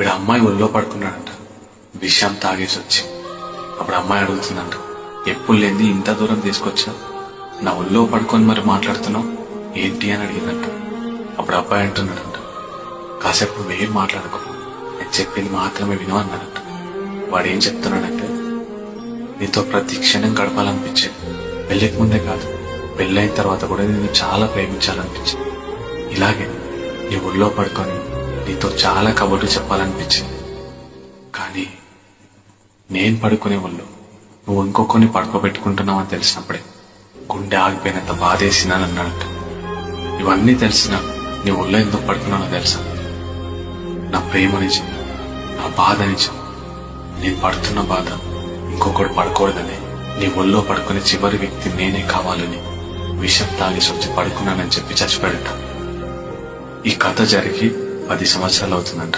వీడు అమ్మాయి ఒళ్ళో పడుకున్నాడంట, విషయం తాగేసి వచ్చి. అప్పుడు అమ్మాయి అడుగుతుందంట, ఎప్పుడు లేని ఇంత దూరం తీసుకొచ్చా, నా ఒళ్ళో పడుకొని మరి మాట్లాడుతున్నావు ఏంటి అని అడిగిందంట. అప్పుడు అబ్బాయి అంటున్నాడంట, కాసేపు ఏం మాట్లాడుకో, నేను చెప్పింది మాత్రమే విను అన్నాడంట. వాడు ఏం చెప్తున్నాడంటే, నీతో ప్రతి క్షణం గడపాలనిపించేది, పెళ్లికి ముందే కాదు పెళ్ళైన తర్వాత కూడా నేను చాలా ప్రేమించాలనిపించింది. ఇలాగే నీ ఒళ్ళో పడుకొని నీతో చాలా కబుర్లు చెప్పాలనిపించింది. కానీ నేను పడుకునే ఒళ్ళు నువ్వు ఇంకొకరిని పడుకోబెట్టుకుంటున్నావని తెలిసినప్పుడే గుండె ఆగిపోయినంత బాధేసినానన్నాడంట. ఇవన్నీ తెలిసినా నీ ఒళ్ళో ఎందుకు పడుకున్నానో తెలుసా? నా ప్రేమ నిజం, నా బాధ నిజం. నేను పడుతున్న బాధ ఇంకొకడు పడకూడదని, నీ ఒళ్ళో పడుకునే చివరి వ్యక్తి నేనే కావాలని విషం తాగేసి వచ్చి పడుకున్నానని చెప్పి చచ్చిపోయాడట. ఈ కథ జరిగి 10 సంవత్సరాలు అవుతుందంట.